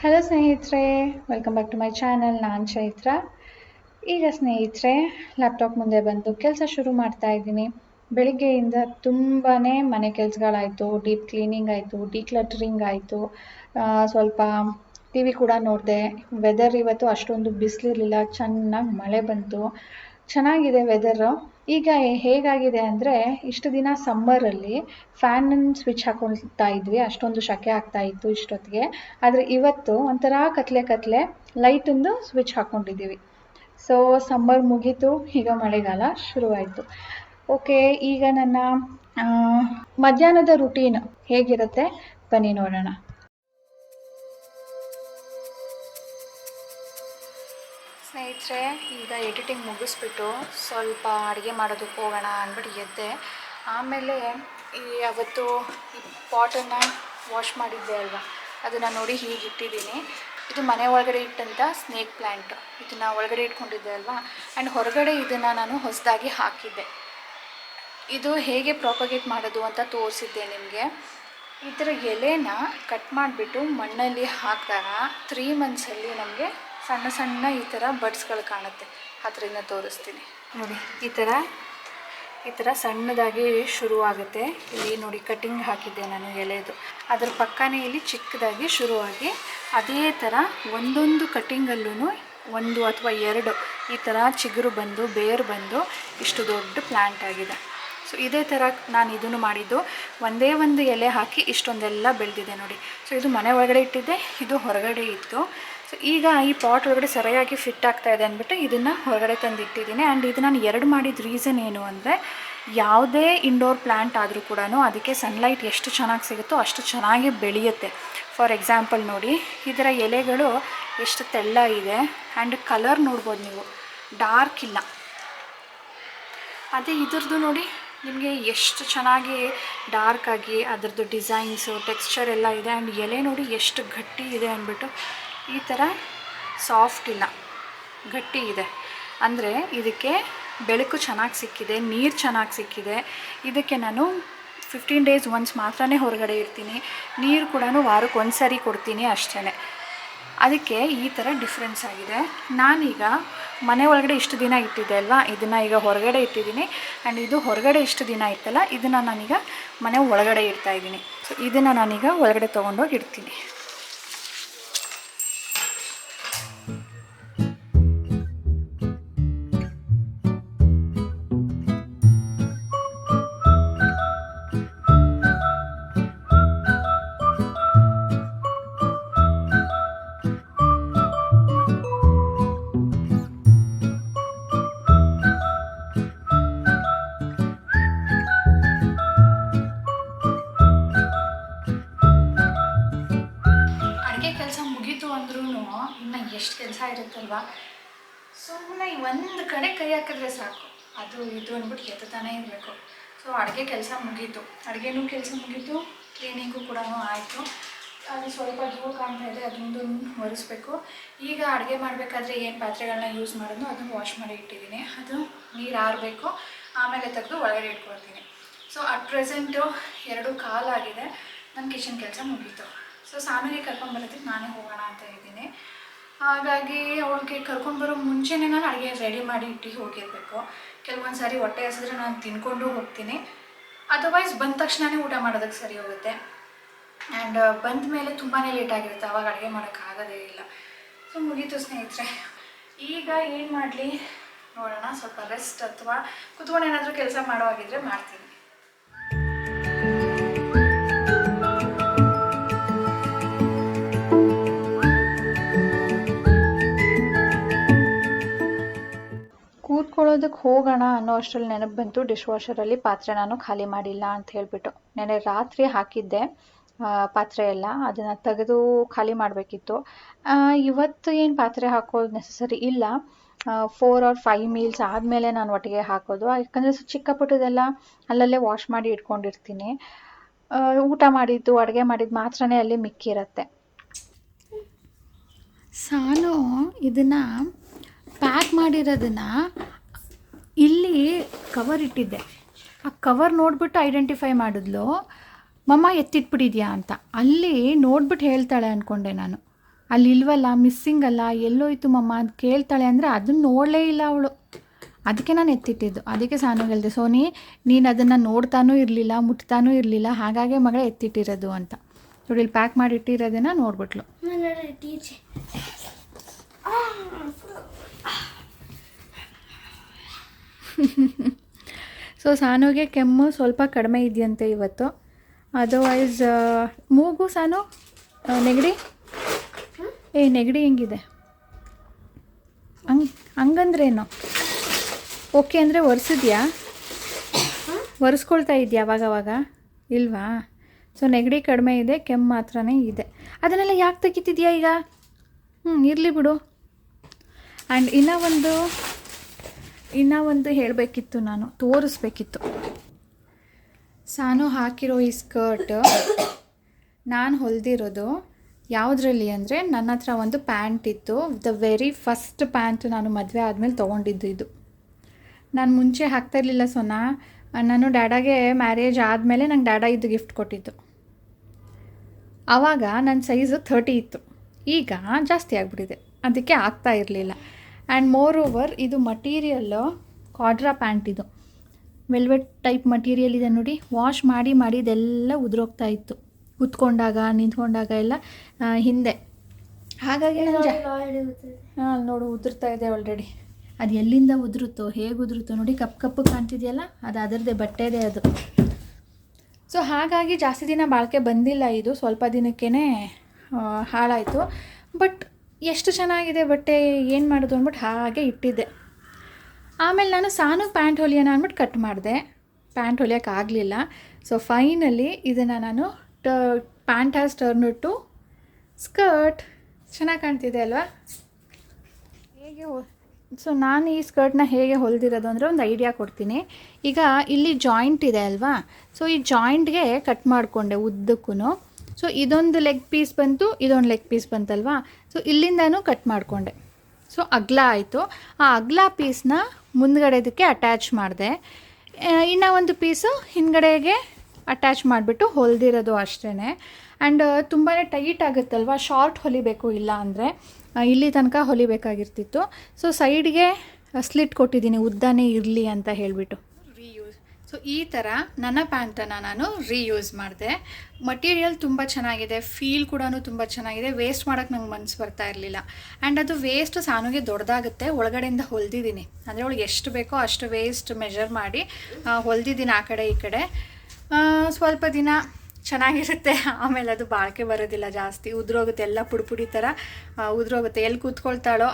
Hello ಸ್ನೇಹಿತರೆ, welcome back to my channel. ನಾನು ಚೈತ್ರ. ಈಗ ಸ್ನೇಹಿತರೆ ಲ್ಯಾಪ್ಟಾಪ್ ಮುಂದೆ ಬಂದು ಕೆಲಸ ಶುರು ಮಾಡ್ತಾ ಇದ್ದೀನಿ. ಬೆಳಿಗ್ಗೆಯಿಂದ ತುಂಬಾ ಮನೆ ಕೆಲಸಗಳಾಯಿತು, ಡೀಪ್ ಕ್ಲೀನಿಂಗ್ ಆಯಿತು, ಡಿಕ್ಲಟರಿಂಗ್ ಆಯಿತು, ಸ್ವಲ್ಪ ಟಿ ವಿ ಕೂಡ ನೋಡಿದೆ. ವೆದರ್ ಇವತ್ತು ಅಷ್ಟೊಂದು ಬಿಸಿಲಿರಲಿಲ್ಲ, ಚೆನ್ನಾಗಿ ಮಳೆ ಬಂತು, ಚೆನ್ನಾಗಿದೆ ವೆದರು. ಈಗ ಹೇಗಾಗಿದೆ ಅಂದರೆ, ಇಷ್ಟು ದಿನ ಸಮ್ಮರಲ್ಲಿ ಫ್ಯಾನ್ ಸ್ವಿಚ್ ಹಾಕೊಳ್ತಾ ಇದ್ವಿ, ಅಷ್ಟೊಂದು ಶೆಕೆ ಆಗ್ತಾ ಇತ್ತು ಇಷ್ಟೊತ್ತಿಗೆ. ಆದರೆ ಇವತ್ತು ಒಂಥರ ಕತ್ಲೆ ಲೈಟೊಂದು ಸ್ವಿಚ್ ಹಾಕ್ಕೊಂಡಿದ್ದೀವಿ. ಸೊ ಸಮ್ಮರ್ ಮುಗೀತು, ಈಗ ಮಳೆಗಾಲ ಶುರುವಾಯಿತು. ಓಕೆ, ಈಗ ನನ್ನ ಮಧ್ಯಾಹ್ನದ ರುಟೀನ್ ಹೇಗಿರುತ್ತೆ ಬನ್ನಿ ನೋಡೋಣ. ಸ್ನೇಹಿತರೆ, ಈಗ ಎಡಿಟಿಂಗ್ ಮುಗಿಸ್ಬಿಟ್ಟು ಸ್ವಲ್ಪ ಅಡುಗೆ ಮಾಡೋದಕ್ಕೆ ಹೋಗೋಣ ಅಂದ್ಬಿಟ್ಟು ಎದ್ದೆ. ಆಮೇಲೆ ಅವತ್ತು ಈ ಪಾಟನ್ನು ವಾಶ್ ಮಾಡಿದ್ದೆ ಅಲ್ವಾ, ಅದನ್ನು ನೋಡಿ ಹೀಗೆ ಇಟ್ಟಿದ್ದೀನಿ. ಇದು ಮನೆ ಒಳಗಡೆ ಇಟ್ಟಂಥ ಸ್ನೇಕ್ ಪ್ಲ್ಯಾಂಟ್, ಇದನ್ನು ಒಳಗಡೆ ಇಟ್ಕೊಂಡಿದ್ದೆ ಅಲ್ವಾ. ಆ್ಯಂಡ್ ಹೊರಗಡೆ ಇದನ್ನು ನಾನು ಹೊಸದಾಗಿ ಹಾಕಿದ್ದೆ. ಇದು ಹೇಗೆ ಪ್ರಾಪಗೇಟ್ ಮಾಡೋದು ಅಂತ ತೋರಿಸಿದ್ದೆ ನಿಮಗೆ. ಈ ಥರ ಎಲೆನ ಕಟ್ ಮಾಡಿಬಿಟ್ಟು ಮಣ್ಣಲ್ಲಿ ಹಾಕಿದಾಗ 3 ಮಂತ್ಸಲ್ಲಿ ನಮಗೆ ಸಣ್ಣ ಸಣ್ಣ ಈ ಥರ ಬಡ್ಸ್ಗಳು ಕಾಣುತ್ತೆ. ಅದರಿಂದ ತೋರಿಸ್ತೀನಿ ನೋಡಿ. ಈ ಥರ ಸಣ್ಣದಾಗಿ ಶುರುವಾಗುತ್ತೆ. ಇಲ್ಲಿ ನೋಡಿ ಕಟ್ಟಿಂಗ್ ಹಾಕಿದ್ದೆ ನಾನು ಎಲೆದು, ಅದರ ಪಕ್ಕನೇ ಇಲ್ಲಿ ಚಿಕ್ಕದಾಗಿ ಶುರುವಾಗಿ ಅದೇ ಥರ ಒಂದೊಂದು ಕಟ್ಟಿಂಗಲ್ಲೂ 1 ಅಥವಾ 2 ಈ ಥರ ಚಿಗುರು ಬಂದು ಬೇರು ಬಂದು ಇಷ್ಟು ದೊಡ್ಡ ಪ್ಲ್ಯಾಂಟ್ ಆಗಿದೆ. ಸೊ ಇದೇ ಥರ ನಾನು ಇದನ್ನು ಮಾಡಿದ್ದು. ಒಂದೇ ಒಂದು ಎಲೆ ಹಾಕಿ ಇಷ್ಟೊಂದೆಲ್ಲ ಬೆಳೆದಿದೆ ನೋಡಿ. ಸೊ ಇದು ಮನೆ ಒಳಗಡೆ ಇಟ್ಟಿದ್ದೆ, ಇದು ಹೊರಗಡೆ ಇತ್ತು. ಸೊ ಈಗ ಈ ಪಾಟ್ ಒಳಗಡೆ ಸರಿಯಾಗಿ ಫಿಟ್ ಆಗ್ತಾಯಿದೆ ಅಂದ್ಬಿಟ್ಟು ಇದನ್ನು ಹೊರಗಡೆ ತಂದು ಇಟ್ಟಿದ್ದೀನಿ. ಆ್ಯಂಡ್ ಇದು ನಾನು 2 ಮಾಡಿದ ರೀಸನ್ ಏನು ಅಂದರೆ, ಯಾವುದೇ ಇಂಡೋರ್ ಪ್ಲ್ಯಾಂಟ್ ಆದರೂ ಕೂಡ ಅದಕ್ಕೆ ಸನ್ಲೈಟ್ ಎಷ್ಟು ಚೆನ್ನಾಗಿ ಸಿಗುತ್ತೋ ಅಷ್ಟು ಚೆನ್ನಾಗಿ ಬೆಳೆಯುತ್ತೆ. ಫಾರ್ ಎಕ್ಸಾಂಪಲ್ ನೋಡಿ, ಇದರ ಎಲೆಗಳು ಎಷ್ಟು ತೆಳ್ಳ ಇದೆ. ಆ್ಯಂಡ್ ಕಲರ್ ನೋಡ್ಬೋದು ನೀವು, ಡಾರ್ಕ್ ಇಲ್ಲ. ಅದೇ ಇದ್ರದ್ದು ನೋಡಿ, ನಿಮಗೆ ಎಷ್ಟು ಚೆನ್ನಾಗಿ ಡಾರ್ಕಾಗಿ ಅದರದ್ದು ಡಿಸೈನ್ಸು ಟೆಕ್ಸ್ಚರ್ ಎಲ್ಲ ಇದೆ. ಆ್ಯಂಡ್ ಎಲೆ ನೋಡಿ ಎಷ್ಟು ಗಟ್ಟಿ ಇದೆ ಅಂದ್ಬಿಟ್ಟು. ಈ ಥರ ಸಾಫ್ಟ್ ಇಲ್ಲ, ಗಟ್ಟಿ ಇದೆ. ಅಂದರೆ ಇದಕ್ಕೆ ಬೆಳಕು ಚೆನ್ನಾಗಿ ಸಿಕ್ಕಿದೆ, ನೀರು ಚೆನ್ನಾಗಿ ಸಿಕ್ಕಿದೆ. ಇದಕ್ಕೆ ನಾನು 15 ಡೇಸ್ ಒನ್ಸ್ ಮಾತ್ರನೇ ಹೊರಗಡೆ ಇರ್ತೀನಿ. ನೀರು ಕೂಡ ವಾರಕ್ಕೆ 1 ಸರಿ ಕೊಡ್ತೀನಿ ಅಷ್ಟೇ. ಅದಕ್ಕೆ ಈ ಥರ ಡಿಫ್ರೆನ್ಸ್ ಆಗಿದೆ. ನಾನೀಗ ಮನೆ ಒಳಗಡೆ ಇಷ್ಟು ದಿನ ಇಟ್ಟಿದ್ದೆ ಅಲ್ವಾ, ಇದನ್ನು ಈಗ ಹೊರಗಡೆ ಇಟ್ಟಿದ್ದೀನಿ. ಆ್ಯಂಡ್ ಇದು ಹೊರಗಡೆ ಇಷ್ಟು ದಿನ ಇತ್ತಲ್ಲ, ಇದನ್ನು ನಾನೀಗ ಮನೆ ಒಳಗಡೆ ಇಡ್ತಾಯಿದ್ದೀನಿ. ಸೊ ಇದನ್ನು ನಾನೀಗ ಒಳಗಡೆ ತೊಗೊಂಡೋಗಿ ಇಡ್ತೀನಿ. ಇನ್ನು ಎಷ್ಟು ಕೆಲಸ ಇರುತ್ತಲ್ವ, ಸುಮ್ಮನೆ ಒಂದು ಕಡೆ ಕೈ ಹಾಕಿದ್ರೆ ಸಾಕು, ಅದು ಇದು ಅಂದ್ಬಿಟ್ಟು ಎತ್ತಾನೇ ಇರಬೇಕು. ಸೊ ಅಡುಗೆ ಕೆಲಸ ಮುಗೀತು, ಅಡುಗೆನೂ ಕೆಲಸ ಮುಗೀತು, ಕ್ಲೀನಿಂಗು ಕೂಡ ಆಯಿತು. ಅದು ಸ್ವಲ್ಪ ಧೂಳು ಕಾಣ್ತಾ ಇದೆ, ಅದೊಂದು ಒರೆಸ್ಬೇಕು. ಈಗ ಅಡುಗೆ ಮಾಡಬೇಕಾದ್ರೆ ಏನು ಪಾತ್ರೆಗಳನ್ನ ಯೂಸ್ ಮಾಡೋದು ಅದನ್ನು ವಾಶ್ ಮಾಡಿ ಇಟ್ಟಿದ್ದೀನಿ. ಅದು ನೀರು ಆರಬೇಕು, ಆಮೇಲೆ ತೆಗೆದು ಒಳಗಡೆ ಇಟ್ಕೊಳ್ತೀನಿ. ಸೊ ಅಟ್ ಪ್ರೆಸೆಂಟು 2:15 ಆಗಿದೆ. ನನ್ನ ಕಿಚನ್ ಕೆಲಸ ಮುಗೀತು. ಸೊ ಸಾನುಗೆ ಕರ್ಕೊಂಡ್ಬರೋದಕ್ಕೆ ನಾನೇ ಹೋಗೋಣ ಅಂತ ಇದ್ದೀನಿ. ಹಾಗಾಗಿ ಅವಳಿಗೆ ಕರ್ಕೊಂಡ್ಬರೋ ಮುಂಚೆನೇ ನಾನು ಅಡುಗೆ ರೆಡಿ ಮಾಡಿ ಇಟ್ಟು ಹೋಗಿರಬೇಕು. ಕೆಲವೊಂದು ಸಾರಿ ಹೊಟ್ಟೆ ಹಸಿದ್ರೆ ನಾನು ತಿನ್ಕೊಂಡು ಹೋಗ್ತೀನಿ, ಅದರ್ವೈಸ್ ಬಂದ ತಕ್ಷಣವೇ ಊಟ ಮಾಡೋದಕ್ಕೆ ಸರಿ ಹೋಗುತ್ತೆ. ಆ್ಯಂಡ್ ಬಂದ ಮೇಲೆ ತುಂಬಾ ಲೇಟ್ ಆಗಿರುತ್ತೆ, ಆವಾಗ ಅಡುಗೆ ಮಾಡೋಕ್ಕಾಗೋದೇ ಇಲ್ಲ. ಸೊ ಮುಗೀತು ಸ್ನೇಹಿತರೆ. ಈಗ ಏನು ಮಾಡಲಿ ನೋಡೋಣ, ಸ್ವಲ್ಪ ರೆಸ್ಟ್ ಅಥವಾ ಕುತ್ಕೊಂಡು ಏನಾದರೂ ಕೆಲಸ ಮಾಡೋ ಹಾಗಿದ್ರೆ ಮಾಡ್ತೀನಿ. ಕೂತ್ಕೊಳ್ಳೋದಕ್ಕೆ ಹೋಗೋಣ ಅನ್ನೋ ಅಷ್ಟರಲ್ಲಿ ನೆನಪು ಬಂತು, ಡಿಶ್ ವಾಷರಲ್ಲಿ ಪಾತ್ರೆ ನಾನು ಖಾಲಿ ಮಾಡಿಲ್ಲ ಅಂತ ಹೇಳಿಬಿಟ್ಟು. ನೆನ್ನೆ ರಾತ್ರಿ ಹಾಕಿದ್ದೆ ಪಾತ್ರೆ ಎಲ್ಲ, ಅದನ್ನು ತೆಗೆದು ಖಾಲಿ ಮಾಡಬೇಕಿತ್ತು. ಇವತ್ತು ಏನು ಪಾತ್ರೆ ಹಾಕೋದು ನೆಸಸರಿ ಇಲ್ಲ. 4 or 5 ಮೀಲ್ಸ್ ಆದಮೇಲೆ ನಾನು ಒಟ್ಟಿಗೆ ಹಾಕೋದು, ಯಾಕಂದರೆ ಚಿಕ್ಕ ಪುಟ್ಟದೆಲ್ಲ ಅಲ್ಲಲ್ಲೇ ವಾಶ್ ಮಾಡಿ ಇಟ್ಕೊಂಡಿರ್ತೀನಿ. ಊಟ ಮಾಡಿದ್ದು ಅಡುಗೆ ಮಾಡಿದ್ದು ಮಾತ್ರನೇ ಅಲ್ಲಿ ಮಿಕ್ಕಿರತ್ತೆ. ಸಾನು ಇದನ್ನು ಪ್ಯಾಕ್ ಮಾಡಿರೋದನ್ನು ಇಲ್ಲಿ ಕವರ್ ಇಟ್ಟಿದ್ದೆ, ಆ ಕವರ್ ನೋಡಿಬಿಟ್ಟು ಐಡೆಂಟಿಫೈ ಮಾಡಿದ್ಲು, ಮಮ್ಮ ಎತ್ತಿಟ್ಬಿಟ್ಟಿದ್ಯಾ ಅಂತ. ಅಲ್ಲಿ ನೋಡ್ಬಿಟ್ಟು ಹೇಳ್ತಾಳೆ ಅಂದ್ಕೊಂಡೆ ನಾನು. ಅಲ್ಲಿ ಇಲ್ವಲ್ಲ, ಮಿಸ್ಸಿಂಗ್ ಅಲ್ಲ, ಎಲ್ಲೋಯ್ತು ಮಮ್ಮ ಅಂತ ಕೇಳ್ತಾಳೆ ಅಂದರೆ ಅದನ್ನು ನೋಡಲೇ ಇಲ್ಲ ಅವಳು. ಅದಕ್ಕೆ ನಾನು ಎತ್ತಿಟ್ಟಿದ್ದು. ಅದಕ್ಕೆ ಸಾನು ಹೇಳಿದೆ, ಸೋನಿ ನೀನು ಅದನ್ನು ನೋಡ್ತಾನೂ ಇರಲಿಲ್ಲ, ಮುಟ್ತಾನೂ ಇರಲಿಲ್ಲ, ಹಾಗಾಗಿ ಮಗಳ ಎತ್ತಿಟ್ಟಿರೋದು ಅಂತ. ನೋಡಿ ಇಲ್ಲಿ ಪ್ಯಾಕ್ ಮಾಡಿ ಇಟ್ಟಿರೋದನ್ನ ನೋಡ್ಬಿಟ್ಲು. ಸೊ ಸಾನುಗೆ ಕೆಮ್ಮು ಸ್ವಲ್ಪ ಕಡಿಮೆ ಇದೆಯಂತೆ ಇವತ್ತು. ಅದರ್ವೈಸ್ ಮೂಗು ಸಾನು ನೆಗಡಿ ನೆಗಡಿ ಹೆಂಗಿದೆ? ಹಂಗಂದ್ರೇನು? ಓಕೆ ಅಂದರೆ ಒರೆಸಿದ್ಯಾ? ಒರೆಸ್ಕೊಳ್ತಾ ಇದೆಯಾ ಅವಾಗವಾಗ? ಇಲ್ವಾ? ಸೊ ನೆಗಡಿ ಕಡಿಮೆ ಇದೆ, ಕೆಮ್ಮು ಮಾತ್ರನೇ ಇದೆ. ಅದನ್ನೆಲ್ಲ ಯಾಕೆ ತೆಗಿತಿದ್ಯಾ ಈಗ? ಇರಲಿ ಬಿಡು. ಆ್ಯಂಡ್ ಇನ್ನೂ ಒಂದು ಹೇಳಬೇಕಿತ್ತು, ನಾನು ತೋರಿಸ್ಬೇಕಿತ್ತು. ಸಾನು ಹಾಕಿರೋ ಈ ಸ್ಕರ್ಟ್ ನಾನು ಹೊಲಿದಿರೋದು ಯಾವುದರಲ್ಲಿ ಅಂದರೆ, ನನ್ನ ಹತ್ರ ಒಂದು ಪ್ಯಾಂಟ್ ಇತ್ತು. ದ ವೆರಿ ಫಸ್ಟ್ ಪ್ಯಾಂಟ್ ನಾನು ಮದುವೆ ಆದಮೇಲೆ ತೊಗೊಂಡಿದ್ದು ಇದು. ನಾನು ಮುಂಚೆ ಹಾಕ್ತಾಯಿರಲಿಲ್ಲ ಸೋನಾ. ನಾನು ಡ್ಯಾಡಾಗೆ ಮ್ಯಾರೇಜ್ ಆದಮೇಲೆ ನಂಗೆ ಡ್ಯಾಡಾ ಇದು ಗಿಫ್ಟ್ ಕೊಟ್ಟಿದ್ದು. ಆವಾಗ ನನ್ನ ಸೈಜು 30 ಇತ್ತು, ಈಗ ಜಾಸ್ತಿ ಆಗಿಬಿಟ್ಟಿದೆ, ಅದಕ್ಕೆ ಆಗ್ತಾ ಇರಲಿಲ್ಲ. ಆ್ಯಂಡ್ ಮೋರ್ ಓವರ್ ಇದು ಮಟೀರಿಯಲ್ಲು ಕಾಡ್ರಾ ಪ್ಯಾಂಟ್, ಇದು ವೆಲ್ವೆಟ್ ಟೈಪ್ ಮಟೀರಿಯಲ್ ಇದೆ ನೋಡಿ. ವಾಶ್ ಮಾಡಿ ಇದೆಲ್ಲ ಉದುರೋಗ್ತಾ ಇತ್ತು, ಕೂತ್ಕೊಂಡಾಗ ನಿಂತ್ಕೊಂಡಾಗ ಎಲ್ಲ ಹಿಂದೆ. ಹಾಗಾಗಿ ನೋಡು ಉದುರ್ತಾ ಇದೆ ಆಲ್ರೆಡಿ. ಅದು ಎಲ್ಲಿಂದ ಉದುರುತ್ತೋ, ಹೇಗೆ ಉದುರುತ್ತೋ ನೋಡಿ, ಕಪ್ಪು ಕಾಣ್ತಿದೆಯಲ್ಲ, ಅದು ಅದರದ್ದೇ ಬಟ್ಟೆದೇ ಅದು. ಸೊ ಹಾಗಾಗಿ ಜಾಸ್ತಿ ದಿನ ಬಾಳಿಕೆ ಬಂದಿಲ್ಲ ಇದು, ಸ್ವಲ್ಪ ದಿನಕ್ಕೇ ಹಾಳಾಯಿತು. ಬಟ್ ಎಷ್ಟು ಚೆನ್ನಾಗಿದೆ ಬಟ್ಟೆ, ಏನು ಮಾಡೋದು ಅಂದ್ಬಿಟ್ಟು ಹಾಗೆ ಇಟ್ಟಿದ್ದೆ. ಆಮೇಲೆ ನಾನು ಸಾನು ಪ್ಯಾಂಟ್ ಹೊಲಿಯೋಣ ಅಂದ್ಬಿಟ್ಟು ಕಟ್ ಮಾಡಿದೆ, ಪ್ಯಾಂಟ್ ಹೊಲಿಯೋಕ್ಕಾಗಲಿಲ್ಲ. ಸೊ ಫೈನಲಿ ಇದನ್ನು ನಾನು pant has turn to skirt. ಚೆನ್ನಾಗಿ ಕಾಣ್ತಿದೆ ಅಲ್ವಾ? ಸೊ ನಾನು ಈ ಸ್ಕರ್ಟ್ನ ಹೇಗೆ ಹೊಲಿದಿರೋದು ಅಂದರೆ ಒಂದು ಐಡಿಯಾ ಕೊಡ್ತೀನಿ. ಈಗ ಇಲ್ಲಿ ಜಾಯಿಂಟ್ ಇದೆ ಅಲ್ವಾ, ಸೊ ಈ ಜಾಯಿಂಟ್ಗೆ ಕಟ್ ಮಾಡಿಕೊಂಡೆ ಉದ್ದಕ್ಕೂ. ಸೊ ಇದೊಂದು ಲೆಗ್ ಪೀಸ್ ಬಂತು, ಇದೊಂದು ಲೆಗ್ ಪೀಸ್ ಬಂತಲ್ವಾ, ಸೊ ಇಲ್ಲಿಂದನೂ ಕಟ್ ಮಾಡಿಕೊಂಡೆ. ಸೊ ಅಗಲ ಆಯಿತು. ಆ ಅಗಲ ಪೀಸ್ನ ಮುಂದ್ಗಡೆದಕ್ಕೆ ಅಟ್ಯಾಚ್ ಮಾಡಿದೆ. ಇನ್ನೂ ಒಂದು ಪೀಸು ಹಿಂದ್ಗಡೆಗೆ ಅಟ್ಯಾಚ್ ಮಾಡಿಬಿಟ್ಟು ಹೊಲಿದಿರೋದು ಅಷ್ಟೇ. ಆ್ಯಂಡ್ ತುಂಬಾ ಟೈಟ್ ಆಗುತ್ತಲ್ವ, ಶಾರ್ಟ್ ಹೊಲಿಬೇಕು, ಇಲ್ಲ ಅಂದರೆ ಇಲ್ಲಿ ತನಕ ಹೊಲಿಬೇಕಾಗಿರ್ತಿತ್ತು. ಸೊ ಸೈಡ್ಗೆ ಸ್ಲಿಟ್ ಕೊಟ್ಟಿದ್ದೀನಿ, ಉದ್ದನೇ ಇರಲಿ ಅಂತ ಹೇಳಿಬಿಟ್ಟು. ರೀಯೂಸ್. ಸೊ ಈ ಥರ ನನ್ನ ಪ್ಯಾಂಟನ್ನು ನಾನು ರೀಯೂಸ್ ಮಾಡಿದೆ. ಮಟೀರಿಯಲ್ ತುಂಬ ಚೆನ್ನಾಗಿದೆ, ಫೀಲ್ ಕೂಡ ತುಂಬ ಚೆನ್ನಾಗಿದೆ. ವೇಸ್ಟ್ ಮಾಡೋಕ್ಕೆ ನಂಗೆ ಮನಸ್ಸು ಬರ್ತಾ ಇರಲಿಲ್ಲ. ಆ್ಯಂಡ್ ಅದು ವೇಸ್ಟ್ ಸಾನುಗೆ ದೊಡ್ಡದಾಗುತ್ತೆ, ಒಳಗಡೆಯಿಂದ ಹೊಲಿದಿದ್ದೀನಿ. ಅಂದರೆ ಅವಳಿಗೆ ಎಷ್ಟು ಬೇಕೋ ಅಷ್ಟು ವೇಸ್ಟ್ ಮೆಜರ್ ಮಾಡಿ ಹೊಲಿದಿದ್ದೀನಿ ಆ ಕಡೆ ಈ ಕಡೆ. ಸ್ವಲ್ಪ ದಿನ ಚೆನ್ನಾಗಿರುತ್ತೆ, ಆಮೇಲೆ ಅದು ಬಾಳಿಕೆ ಬರೋದಿಲ್ಲ, ಜಾಸ್ತಿ ಉದುರೋಗುತ್ತೆ, ಎಲ್ಲ ಪುಡಿ ಥರ ಉದುರೋಗುತ್ತೆ. ಎಲ್ಲಿ ಕೂತ್ಕೊಳ್ತಾಳೋ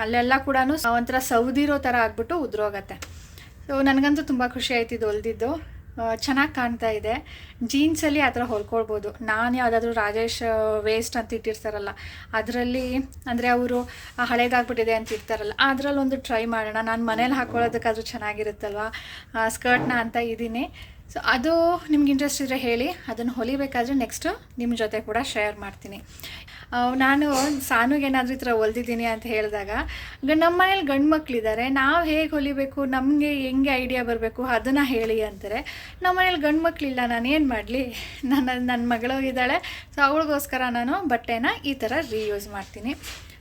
ಅಲ್ಲೆಲ್ಲ ಕೂಡ ಒಂಥರ ಸೌದಿರೋ ಥರ ಆಗ್ಬಿಟ್ಟು ಉದುರೋಗತ್ತೆ. ಸೊ ನನಗಂತೂ ತುಂಬ ಖುಷಿ ಆಯ್ತು ಇದು ಹೊಲ್ದಿದ್ದು, ಚೆನ್ನಾಗಿ ಕಾಣ್ತಾ ಇದೆ. ಜೀನ್ಸಲ್ಲಿ ಆ ಥರ ಹೊಲ್ಕೊಳ್ಬೋದು. ನಾನು ಯಾವುದಾದ್ರೂ ರಾಜೇಶ್ ವೇಸ್ಟ್ ಅಂತ ಇಟ್ಟಿರ್ತಾರಲ್ಲ ಅದರಲ್ಲಿ, ಅಂದರೆ ಅವರು ಹಳೇದಾಗ್ಬಿಟ್ಟಿದೆ ಅಂತ ಇರ್ತಾರಲ್ಲ, ಅದರಲ್ಲಿ ಒಂದು ಟ್ರೈ ಮಾಡೋಣ. ನಾನು ಮನೇಲಿ ಹಾಕ್ಕೊಳ್ಳೋದಕ್ಕಾದ್ರೂ ಚೆನ್ನಾಗಿರುತ್ತಲ್ವ ಸ್ಕರ್ಟ್ನ ಅಂತ ಇದ್ದೀನಿ. ಸೊ ಅದು ನಿಮ್ಗೆ ಇಂಟ್ರೆಸ್ಟ್ ಇದ್ದರೆ ಹೇಳಿ, ಅದನ್ನು ಹೊಲಿಬೇಕಾದ್ರೆ ನೆಕ್ಸ್ಟು ನಿಮ್ಮ ಜೊತೆ ಕೂಡ ಶೇರ್ ಮಾಡ್ತೀನಿ. ನಾನು ಸಾನುಗೇನಾದರೂ ಈ ಥರ ಹೊಲ್ದಿದ್ದೀನಿ ಅಂತ ಹೇಳಿದಾಗ, ನಮ್ಮ ಮನೇಲಿ ಗಂಡು ಮಕ್ಕಳಿದ್ದಾರೆ, ನಾವು ಹೇಗೆ ಹೊಲಿಬೇಕು, ನಮಗೆ ಹೆಂಗೆ ಐಡಿಯಾ ಬರಬೇಕು ಅದನ್ನು ಹೇಳಿ ಅಂತಾರೆ. ನಮ್ಮ ಮನೇಲಿ ಗಂಡು ಮಕ್ಕಳಿಲ್ಲ, ನಾನು ಏನು ಮಾಡಲಿ, ನನ್ನ ಮಗಳು ಇದ್ದಾಳೆ. ಸೊ ಅವಳಿಗೋಸ್ಕರ ನಾನು ಬಟ್ಟೆನ ಈ ಥರ ರೀಯೂಸ್ ಮಾಡ್ತೀನಿ.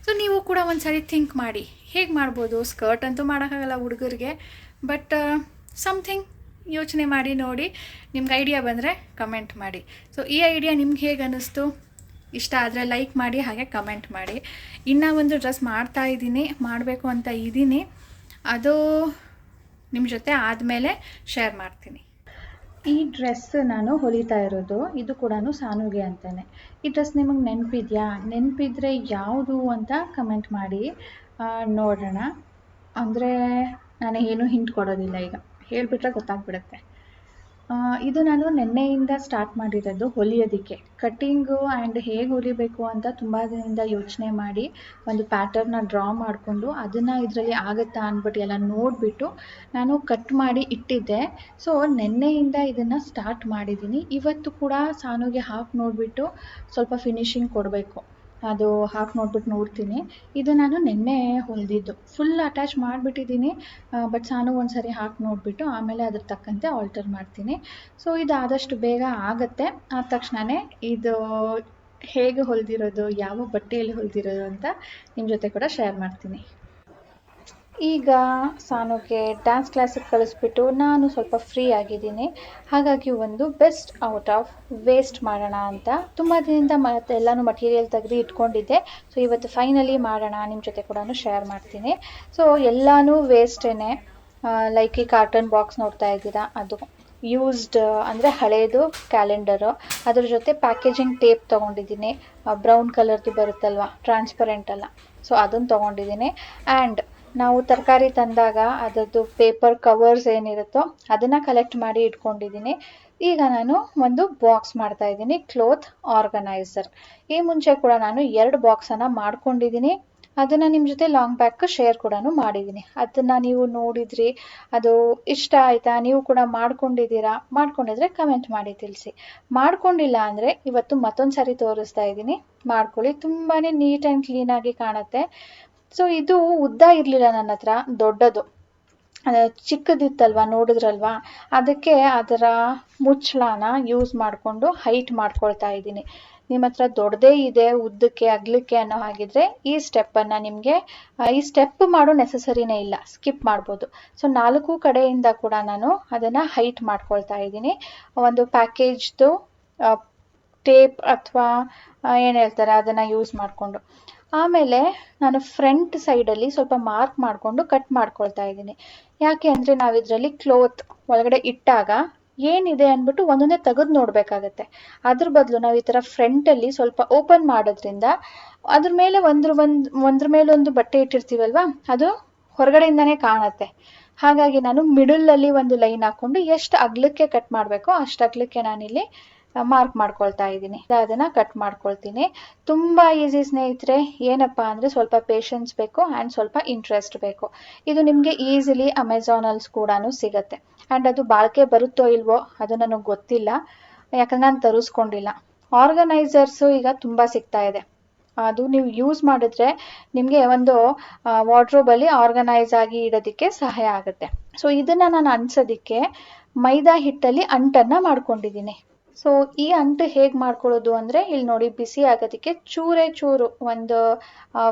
ಸೊ ನೀವು ಕೂಡ ಒಂದು ಸಾರಿ ಥಿಂಕ್ ಮಾಡಿ, ಹೇಗೆ ಮಾಡ್ಬೋದು. ಸ್ಕರ್ಟ್ ಅಂತೂ ಮಾಡೋಕ್ಕಾಗಲ್ಲ ಹುಡುಗರಿಗೆ, ಬಟ್ ಸಮಥಿಂಗ್ ಯೋಚನೆ ಮಾಡಿ ನೋಡಿ. ನಿಮ್ಗೆ ಐಡಿಯಾ ಬಂದರೆ ಕಮೆಂಟ್ ಮಾಡಿ. ಸೊ ಈ ಐಡಿಯಾ ನಿಮ್ಗೆ ಹೇಗೆ ಅನ್ನಿಸ್ತು, ಇಷ್ಟ ಆದರೆ ಲೈಕ್ ಮಾಡಿ, ಹಾಗೆ ಕಮೆಂಟ್ ಮಾಡಿ. ಇನ್ನೂ ಒಂದು ಡ್ರೆಸ್ ಮಾಡಬೇಕು ಅಂತ ಇದ್ದೀನಿ, ಅದು ನಿಮ್ಮ ಜೊತೆ ಆದಮೇಲೆ ಶೇರ್ ಮಾಡ್ತೀನಿ. ಈ ಡ್ರೆಸ್ ನಾನು ಹೊಲಿತಾ ಇರೋದು, ಇದು ಕೂಡ ಸಾನುಗೆ ಅಂತಲೇ. ಈ ಡ್ರೆಸ್ ನಿಮಗೆ ನೆನಪಿದ್ರೆ ಯಾವುದು ಅಂತ ಕಮೆಂಟ್ ಮಾಡಿ ನೋಡೋಣ. ಅಂದರೆ ನಾನು ಏನೂ ಹಿಂಟ್ ಕೊಡೋದಿಲ್ಲ, ಈಗ ಹೇಳಿಬಿಟ್ರೆ ಗೊತ್ತಾಗ್ಬಿಡುತ್ತೆ. ಇದು ನಾನು ನೆನ್ನೆಯಿಂದ ಸ್ಟಾರ್ಟ್ ಮಾಡಿರೋದು ಹೊಲಿಯೋದಕ್ಕೆ. ಕಟ್ಟಿಂಗು ಆ್ಯಂಡ್ ಹೇಗೆ ಹೊಲಿಬೇಕು ಅಂತ ತುಂಬ ದಿನದಿಂದ ಯೋಚನೆ ಮಾಡಿ ಒಂದು ಪ್ಯಾಟರ್ನ ಡ್ರಾ ಮಾಡಿಕೊಂಡು ಅದನ್ನು ಇದರಲ್ಲಿ ಆಗುತ್ತಾ ಅಂದ್ಬಿಟ್ಟು ಎಲ್ಲ ನೋಡಿಬಿಟ್ಟು ನಾನು ಕಟ್ ಮಾಡಿ ಇಟ್ಟಿದ್ದೆ. ಸೊ ನೆನ್ನೆಯಿಂದ ಇದನ್ನು ಸ್ಟಾರ್ಟ್ ಮಾಡಿದ್ದೀನಿ. ಇವತ್ತು ಕೂಡ ಸಾನುಗೆ ಹಾಕಿ ನೋಡಿಬಿಟ್ಟು ಸ್ವಲ್ಪ ಫಿನಿಶಿಂಗ್ ಕೊಡಬೇಕು, ಅದು ಹಾಕಿ ನೋಡ್ತೀನಿ. ಇದು ನಾನು ನೆನ್ನೆ ಹೊಲಿದಿದ್ದು, ಫುಲ್ ಅಟ್ಯಾಚ್ ಮಾಡಿಬಿಟ್ಟಿದ್ದೀನಿ. ಬಟ್ ಸಾನು ಒಂದು ಸರಿ ಹಾಕಿ ನೋಡಿಬಿಟ್ಟು ಆಮೇಲೆ ಅದ್ರ ತಕ್ಕಂತೆ ಆಲ್ಟರ್ ಮಾಡ್ತೀನಿ. ಸೊ ಇದು ಆದಷ್ಟು ಬೇಗ ಆಗುತ್ತೆ. ಆದ ತಕ್ಷಣವೇ ಇದು ಹೇಗೆ ಹೊಲಿದಿರೋದು, ಯಾವ ಬಟ್ಟೆಯಲ್ಲಿ ಹೊಲಿದಿರೋದು ಅಂತ ನಿಮ್ಮ ಜೊತೆ ಕೂಡ ಶೇರ್ ಮಾಡ್ತೀನಿ. ಈಗ ಸಾನುಗೆ ಡ್ಯಾನ್ಸ್ ಕ್ಲಾಸಿಗೆ ಕಳಿಸ್ಬಿಟ್ಟು ನಾನು ಸ್ವಲ್ಪ ಫ್ರೀ ಆಗಿದ್ದೀನಿ. ಹಾಗಾಗಿ ಒಂದು ಬೆಸ್ಟ್ ಔಟ್ ಆಫ್ ವೇಸ್ಟ್ ಮಾಡೋಣ ಅಂತ ತುಂಬ ದಿನದಿಂದ ಎಲ್ಲನೂ ಮಟೀರಿಯಲ್ ತೆಗೆದು ಇಟ್ಕೊಂಡಿದ್ದೆ. ಸೊ ಇವತ್ತು ಫೈನಲಿ ಮಾಡೋಣ, ನಿಮ್ಮ ಜೊತೆ ಕೂಡ ಶೇರ್ ಮಾಡ್ತೀನಿ. ಸೊ ಎಲ್ಲನೂ ವೇಸ್ಟೇ. ಲೈಕ್ ಈ ಕಾರ್ಟನ್ ಬಾಕ್ಸ್ ನೋಡ್ತಾ ಇದ್ದೀರಾ, ಅದು ಯೂಸ್ಡ್ ಅಂದರೆ ಹಳೇದು ಕ್ಯಾಲೆಂಡರು. ಅದ್ರ ಜೊತೆ ಪ್ಯಾಕೇಜಿಂಗ್ ಟೇಪ್ ತೊಗೊಂಡಿದ್ದೀನಿ, ಬ್ರೌನ್ ಕಲರ್ದು ಬರುತ್ತಲ್ವ, ಟ್ರಾನ್ಸ್ಪರೆಂಟ್ ಅಲ್ಲ. ಸೊ ಅದನ್ನು ತೊಗೊಂಡಿದ್ದೀನಿ. ಆ್ಯಂಡ್ ನಾವು ತರಕಾರಿ ತಂದಾಗ ಅದರದ್ದು ಪೇಪರ್ ಕವರ್ಸ್ ಏನಿರುತ್ತೋ ಅದನ್ನು ಕಲೆಕ್ಟ್ ಮಾಡಿ ಇಟ್ಕೊಂಡಿದ್ದೀನಿ. ಈಗ ನಾನು ಒಂದು ಬಾಕ್ಸ್ ಮಾಡ್ತಾ ಇದ್ದೀನಿ, ಕ್ಲೋತ್ ಆರ್ಗನೈಸರ್. ಈ ಮುಂಚೆ ಕೂಡ ನಾನು 2 ಬಾಕ್ಸನ್ನು ಮಾಡ್ಕೊಂಡಿದ್ದೀನಿ. ಅದನ್ನು ನಿಮ್ಮ ಜೊತೆ ಲಾಂಗ್ ಬ್ಯಾಕ್ ಶೇರ್ ಕೂಡ ಮಾಡಿದ್ದೀನಿ. ಅದನ್ನು ನೀವು ನೋಡಿದ್ರಿ, ಅದು ಇಷ್ಟ ಆಯಿತಾ, ನೀವು ಕೂಡ ಮಾಡ್ಕೊಂಡಿದ್ದೀರಾ? ಮಾಡ್ಕೊಂಡಿದ್ರೆ ಕಮೆಂಟ್ ಮಾಡಿ ತಿಳಿಸಿ. ಮಾಡ್ಕೊಂಡಿಲ್ಲ ಅಂದರೆ ಇವತ್ತು ಮತ್ತೊಂದು ಸಾರಿ ತೋರಿಸ್ತಾ ಇದ್ದೀನಿ, ಮಾಡ್ಕೊಳ್ಳಿ. ತುಂಬಾ ನೀಟ್ ಆ್ಯಂಡ್ ಕ್ಲೀನಾಗಿ ಕಾಣುತ್ತೆ. ಸೊ ಇದು ಉದ್ದ ಇರಲಿಲ್ಲ ನನ್ನ ಹತ್ರ, ದೊಡ್ಡದು ಚಿಕ್ಕದಿತ್ತಲ್ವ, ನೋಡಿದ್ರಲ್ವಾ, ಅದಕ್ಕೆ ಅದರ ಮುಚ್ಚಳನ ಯೂಸ್ ಮಾಡಿಕೊಂಡು ಹೈಟ್ ಮಾಡ್ಕೊಳ್ತಾ ಇದ್ದೀನಿ. ನಿಮ್ಮ ಹತ್ರ ದೊಡ್ಡದೇ ಇದೆ ಉದ್ದಕ್ಕೆ ಅಗಲಕ್ಕೆ ಅನ್ನೋ ಹಾಗಿದ್ರೆ ಈ ಸ್ಟೆಪ್ಪನ್ನು ನಿಮಗೆ ಈ ಸ್ಟೆಪ್ ಮಾಡೋ ನೆಸಸರಿನೇ ಇಲ್ಲ, ಸ್ಕಿಪ್ ಮಾಡ್ಬೋದು. ಸೊ 4 ಕಡೆಯಿಂದ ಕೂಡ ನಾನು ಅದನ್ನು ಹೈಟ್ ಮಾಡ್ಕೊಳ್ತಾ ಇದ್ದೀನಿ. ಒಂದು ಪ್ಯಾಕೇಜ್ದು ಟೇಪ್ ಅಥವಾ ಏನು ಹೇಳ್ತಾರೆ ಅದನ್ನು ಯೂಸ್ ಮಾಡಿಕೊಂಡು. ಆಮೇಲೆ ನಾನು ಫ್ರಂಟ್ ಸೈಡಲ್ಲಿ ಸ್ವಲ್ಪ ಮಾರ್ಕ್ ಮಾಡಿಕೊಂಡು ಕಟ್ ಮಾಡ್ಕೊಳ್ತಾ ಇದ್ದೀನಿ. ಯಾಕೆ ಅಂದರೆ ನಾವು ಇದರಲ್ಲಿ ಕ್ಲೋತ್ ಒಳಗಡೆ ಇಟ್ಟಾಗ ಏನಿದೆ ಅಂದ್ಬಿಟ್ಟು ಒಂದೊಂದೇ ತೆಗೆದು ನೋಡಬೇಕಾಗತ್ತೆ. ಅದ್ರ ಬದಲು ನಾವು ಈ ಥರ ಫ್ರಂಟಲ್ಲಿ ಸ್ವಲ್ಪ ಓಪನ್ ಮಾಡೋದ್ರಿಂದ ಅದ್ರ ಮೇಲೆ ಒಂದ್ರ ಮೇಲೊಂದು ಬಟ್ಟೆ ಇಟ್ಟಿರ್ತೀವಲ್ವ, ಅದು ಹೊರಗಡೆಯಿಂದನೇ ಕಾಣುತ್ತೆ. ಹಾಗಾಗಿ ನಾನು ಮಿಡಲಲ್ಲಿ ಒಂದು ಲೈನ್ ಹಾಕ್ಕೊಂಡು ಎಷ್ಟು ಅಗಲಕ್ಕೆ ಕಟ್ ಮಾಡಬೇಕೋ ಅಷ್ಟು ಅಗಲಕ್ಕೆ ನಾನಿಲ್ಲಿ ಮಾರ್ಕ್ ಮಾಡ್ಕೊಳ್ತಾ ಇದ್ದೀನಿ. ಅದನ್ನು ಕಟ್ ಮಾಡ್ಕೊಳ್ತೀನಿ. ತುಂಬ ಈಸಿ ಸ್ನೇಹಿತರೆ. ಏನಪ್ಪ ಅಂದರೆ ಸ್ವಲ್ಪ ಪೇಷನ್ಸ್ ಬೇಕು ಆ್ಯಂಡ್ ಸ್ವಲ್ಪ ಇಂಟ್ರೆಸ್ಟ್ ಬೇಕು. ಇದು ನಿಮಗೆ ಈಸಿಲಿ ಅಮೆಝಾನಲ್ಲಿ ಕೂಡ ಸಿಗುತ್ತೆ. ಆ್ಯಂಡ್ ಅದು ಬಾಳಿಕೆ ಬರುತ್ತೋ ಇಲ್ವೋ ಅದು ನನಗೆ ಗೊತ್ತಿಲ್ಲ, ಯಾಕಂದ್ರೆ ನಾನು ತರಿಸ್ಕೊಂಡಿಲ್ಲ. ಆರ್ಗನೈಸರ್ಸು ಈಗ ತುಂಬ ಸಿಗ್ತಾ ಇದೆ. ಅದು ನೀವು ಯೂಸ್ ಮಾಡಿದ್ರೆ ನಿಮಗೆ ಒಂದು ವಾರ್ಡ್ರೋಬಲ್ಲಿ ಆರ್ಗನೈಸ್ ಆಗಿ ಇಡೋದಕ್ಕೆ ಸಹಾಯ ಆಗುತ್ತೆ. ಸೊ ಇದನ್ನು ನಾನು ಅಂಟಿಸೋದಕ್ಕೆ ಮೈದಾ ಹಿಟ್ಟಲ್ಲಿ ಅಂಟನ್ನು ಮಾಡ್ಕೊಂಡಿದ್ದೀನಿ. ಸೊ ಈ ಅಂಟು ಹೇಗೆ ಮಾಡ್ಕೊಳ್ಳೋದು ಅಂದರೆ ಇಲ್ಲಿ ನೋಡಿ, ಬಿಸಿ ಆಗೋದಕ್ಕೆ ಚೂರು ಒಂದು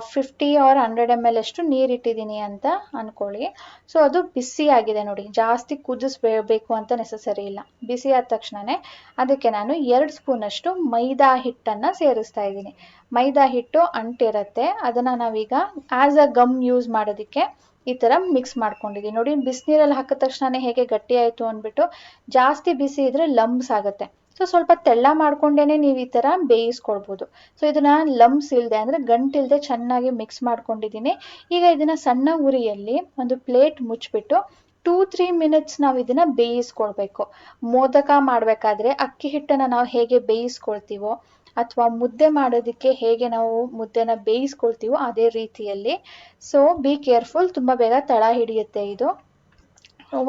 50 or 100 ml ಅಷ್ಟು ನೀರಿಟ್ಟಿದ್ದೀನಿ ಅಂತ ಅಂದ್ಕೊಳ್ಳಿ. ಸೊ ಅದು ಬಿಸಿ ಆಗಿದೆ ನೋಡಿ, ಜಾಸ್ತಿ ಕುದಿಸ್ಬೇಕು ಅಂತ ನೆಸಸರಿ ಇಲ್ಲ. ಬಿಸಿ ಆದ ತಕ್ಷಣವೇ ಅದಕ್ಕೆ ನಾನು 2 ಸ್ಪೂನಷ್ಟು ಮೈದಾ ಹಿಟ್ಟನ್ನು ಸೇರಿಸ್ತಾ ಇದ್ದೀನಿ. ಮೈದಾ ಹಿಟ್ಟು ಅಂಟಿರುತ್ತೆ, ಅದನ್ನು ನಾವೀಗ ಆ್ಯಸ್ ಅ ಗಮ್ ಯೂಸ್ ಮಾಡೋದಕ್ಕೆ ಈ ಥರ ಮಿಕ್ಸ್ ಮಾಡ್ಕೊಂಡಿದ್ದೀನಿ. ನೋಡಿ, ಬಿಸಿನೀರಲ್ಲಿ ಹಾಕಿದ ತಕ್ಷಣ ಹೇಗೆ ಗಟ್ಟಿ ಆಯಿತು ಅಂದ್ಬಿಟ್ಟು. ಜಾಸ್ತಿ ಬಿಸಿ ಇದ್ರೆ ಲಂಬ್ಸ್ ಆಗುತ್ತೆ. ಸೊ ಸ್ವಲ್ಪ ತೆಳ್ಳ ಮಾಡ್ಕೊಂಡೇನೆ ನೀವು ಈ ಥರ ಬೇಯಿಸ್ಕೊಳ್ಬೋದು. ಸೊ ಇದನ್ನ ಲಂಬ್ಸ್ ಇಲ್ಲದೆ ಅಂದರೆ ಗಂಟಿಲ್ಲದೆ ಚೆನ್ನಾಗಿ ಮಿಕ್ಸ್ ಮಾಡ್ಕೊಂಡಿದ್ದೀನಿ. ಈಗ ಇದನ್ನು ಸಣ್ಣ ಉರಿಯಲ್ಲಿ ಒಂದು ಪ್ಲೇಟ್ ಮುಚ್ಚಿಬಿಟ್ಟು 2-3 minutes ನಾವು ಇದನ್ನು ಬೇಯಿಸ್ಕೊಳ್ಬೇಕು. ಮೋದಕ ಮಾಡಬೇಕಾದ್ರೆ ಅಕ್ಕಿ ಹಿಟ್ಟನ್ನು ನಾವು ಹೇಗೆ ಬೇಯಿಸ್ಕೊಳ್ತೀವೋ ಅಥವಾ ಮುದ್ದೆ ಮಾಡೋದಕ್ಕೆ ಹೇಗೆ ನಾವು ಮುದ್ದೆನ ಬೇಯಿಸ್ಕೊಳ್ತೀವೋ ಅದೇ ರೀತಿಯಲ್ಲಿ. ಸೊ ಬಿ ಕೇರ್ಫುಲ್, ತುಂಬ ಬೇಗ ತಳ ಹಿಡಿಯುತ್ತೆ ಇದು.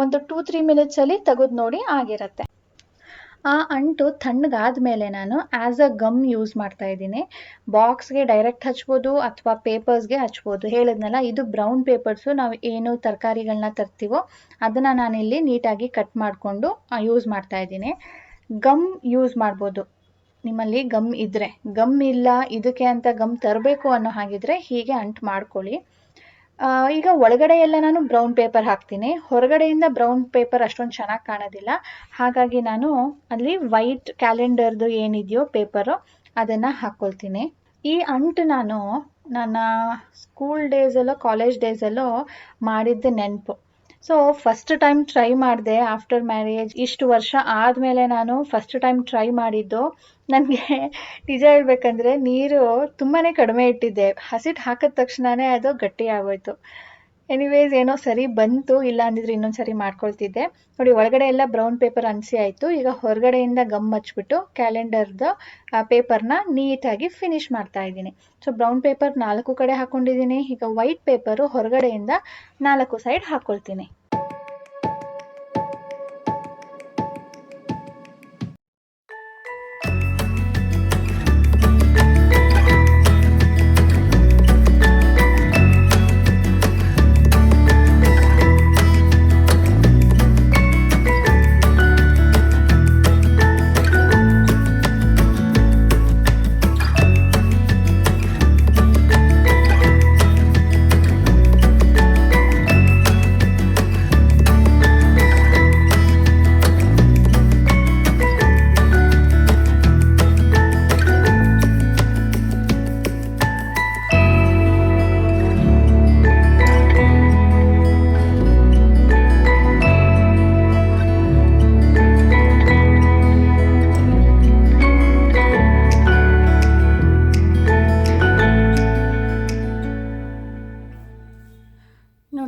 ಒಂದು 2-3 minutesಲ್ಲಿ ತೆಗೆದು ನೋಡಿ ಆಗಿರುತ್ತೆ. ಆ ಅಂಟು ತಣ್ಣಗಾದ್ಮೇಲೆ ನಾನು ಆ್ಯಸ್ ಅ ಗಮ್ ಯೂಸ್ ಮಾಡ್ತಾ ಇದ್ದೀನಿ. ಬಾಕ್ಸ್ಗೆ ಡೈರೆಕ್ಟ್ ಹಚ್ಬೋದು ಅಥವಾ ಪೇಪರ್ಸ್ಗೆ ಹಚ್ಬೋದು. ಹೇಳಿದ್ನಲ್ಲ, ಇದು ಬ್ರೌನ್ ಪೇಪರ್ಸು. ನಾವು ಏನು ತರಕಾರಿಗಳನ್ನ ತರ್ತೀವೋ ಅದನ್ನು ನಾನಿಲ್ಲಿ ನೀಟಾಗಿ ಕಟ್ ಮಾಡಿಕೊಂಡು ಯೂಸ್ ಮಾಡ್ತಾ ಇದ್ದೀನಿ. ಗಮ್ ಯೂಸ್ ಮಾಡ್ಬೋದು ನಿಮ್ಮಲ್ಲಿ ಗಮ್ ಇದ್ದರೆ. ಗಮ್ ಇಲ್ಲ, ಇದಕ್ಕೆ ಅಂತ ಗಮ್ ತರಬೇಕು ಅನ್ನೋ ಹಾಗಿದ್ರೆ ಹೀಗೆ ಅಂಟು ಮಾಡ್ಕೊಳ್ಳಿ. ಈಗ ಒಳಗಡೆ ಎಲ್ಲ ನಾನು ಬ್ರೌನ್ ಪೇಪರ್ ಹಾಕ್ತೀನಿ. ಹೊರಗಡೆಯಿಂದ ಬ್ರೌನ್ ಪೇಪರ್ ಅಷ್ಟೊಂದು ಚೆನ್ನಾಗಿ ಕಾಣೋದಿಲ್ಲ. ಹಾಗಾಗಿ ನಾನು ಅಲ್ಲಿ ವೈಟ್ ಕ್ಯಾಲೆಂಡರ್ದು ಏನಿದೆಯೋ ಪೇಪರು ಅದನ್ನು ಹಾಕ್ಕೊಳ್ತೀನಿ. ಈ ಅಂಟು ನಾನು ನನ್ನ ಸ್ಕೂಲ್ ಡೇಸಲ್ಲೋ ಕಾಲೇಜ್ ಡೇಸಲ್ಲೋ ಮಾಡಿದ್ದೆ ನೆನಪು. ಸೊ ಫಸ್ಟ್ ಟೈಮ್ ಟ್ರೈ ಮಾಡಿದೆ ಆಫ್ಟರ್ ಮ್ಯಾರೇಜ್. ಇಷ್ಟು ವರ್ಷ ಆದಮೇಲೆ ನಾನು ಫಸ್ಟ್ ಟೈಮ್ ಟ್ರೈ ಮಾಡಿದ್ದು. ನನಗೆ ನಿಜ ಹೇಳ್ಬೇಕಂದ್ರೆ ನೀರು ತುಂಬಾ ಕಡಿಮೆ ಇಟ್ಟಿದ್ದೆ. ಹಸಿಟ್ಟು ಹಾಕಿದ ತಕ್ಷಣವೇ ಅದು ಗಟ್ಟಿ ಆಗೋಯ್ತು. ಎನಿವೇಸ್ ಏನೋ ಸರಿ ಬಂತು, ಇಲ್ಲ ಅಂದಿದ್ರೆ ಇನ್ನೊಂದು ಸರಿ ಮಾಡ್ಕೊಳ್ತಿದ್ದೆ. ನೋಡಿ, ಒಳಗಡೆ ಎಲ್ಲ ಬ್ರೌನ್ ಪೇಪರ್ ಅನಿಸಿ ಆಯಿತು. ಈಗ ಹೊರಗಡೆಯಿಂದ ಗಮ್ ಹಚ್ಬಿಟ್ಟು ಕ್ಯಾಲೆಂಡರ್ದು ಪೇಪರ್ನ ನೀಟಾಗಿ ಫಿನಿಶ್ ಮಾಡ್ತಾ ಇದ್ದೀನಿ. ಸೊ ಬ್ರೌನ್ ಪೇಪರ್ 4 ಕಡೆ ಹಾಕ್ಕೊಂಡಿದ್ದೀನಿ. ಈಗ ವೈಟ್ ಪೇಪರು ಹೊರಗಡೆಯಿಂದ 4 ಸೈಡ್ ಹಾಕ್ಕೊಳ್ತೀನಿ.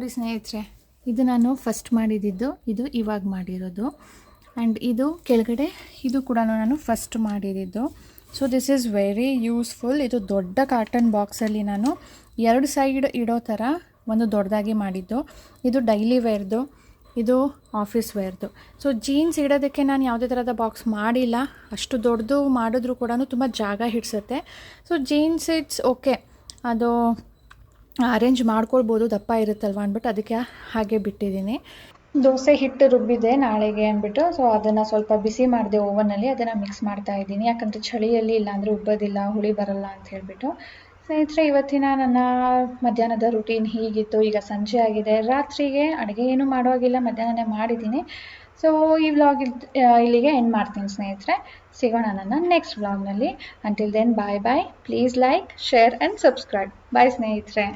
ನೋಡಿ ಸ್ನೇಹಿತರೆ, ಇದು ನಾನು ಫಸ್ಟ್ ಮಾಡಿದ್ದು, ಇದು ಇವಾಗ ಮಾಡಿರೋದು. ಆ್ಯಂಡ್ ಇದು ಕೆಳಗಡೆ ಇದು ಕೂಡ ನಾನು ಫಸ್ಟ್ ಮಾಡಿದ್ದು. So this is very useful. ಇದು ದೊಡ್ಡ ಕಾಟನ್ ಬಾಕ್ಸಲ್ಲಿ ನಾನು 2 ಸೈಡ್ ಇಡೋ ಥರ ಒಂದು ದೊಡ್ಡದಾಗಿ ಮಾಡಿದ್ದು. ಇದು ಡೈಲಿ ವೇರ್ದು, ಇದು ಆಫೀಸ್ ವೇರ್ದು. ಸೊ ಜೀನ್ಸ್ ಇಡೋದಕ್ಕೆ ನಾನು ಯಾವುದೇ ಥರದ ಬಾಕ್ಸ್ ಮಾಡಿಲ್ಲ. ಅಷ್ಟು ದೊಡ್ಡದು ಮಾಡಿದ್ರೂ ಕೂಡ ತುಂಬ ಜಾಗ ಹಿಡಿಸುತ್ತೆ. ಸೊ ಜೀನ್ಸ್ ಇಟ್ಸ್ ಓಕೆ, ಅದು ಅರೇಂಜ್ ಮಾಡ್ಕೊಳ್ಬೋದು, ದಪ್ಪ ಇರುತ್ತಲ್ವ ಅಂದ್ಬಿಟ್ಟು ಅದಕ್ಕೆ ಹಾಗೆ ಬಿಟ್ಟಿದ್ದೀನಿ. ದೋಸೆ ಹಿಟ್ಟು ರುಬ್ಬಿದೆ ನಾಳೆಗೆ ಅಂದ್ಬಿಟ್ಟು, ಸೊ ಅದನ್ನು ಸ್ವಲ್ಪ ಬಿಸಿ ಮಾಡಿದೆ ಓವನಲ್ಲಿ. ಅದನ್ನು ಮಿಕ್ಸ್ ಮಾಡ್ತಾ ಇದ್ದೀನಿ, ಯಾಕಂದರೆ ಚಳಿಯಲ್ಲಿ ಇಲ್ಲಾಂದರೆ ಉಬ್ಬೋದಿಲ್ಲ, ಹುಳಿ ಬರಲ್ಲ ಅಂತ ಹೇಳಿಬಿಟ್ಟು. ಸ್ನೇಹಿತರೆ, ಇವತ್ತಿನ ನನ್ನ ಮಧ್ಯಾಹ್ನದ ರುಟೀನ್ ಹೀಗಿತ್ತು. ಈಗ ಸಂಜೆ ಆಗಿದೆ, ರಾತ್ರಿಗೆ ಅಡುಗೆ ಏನೂ ಮಾಡೋವಾಗಿಲ್ಲ, ಮಧ್ಯಾಹ್ನನೇ ಮಾಡಿದ್ದೀನಿ. ಸೊ ಈ ವ್ಲಾಗ್ ಇಲ್ಲಿಗೆ ಎಂಡ್ ಮಾಡ್ತೀನಿ ಸ್ನೇಹಿತರೆ. ಸಿಗೋಣ ನನ್ನ ನೆಕ್ಸ್ಟ್ ವ್ಲಾಗ್ನಲ್ಲಿ. Until then bye bye. Please like, share and subscribe. Bye ಸ್ನೇಹಿತರೆ.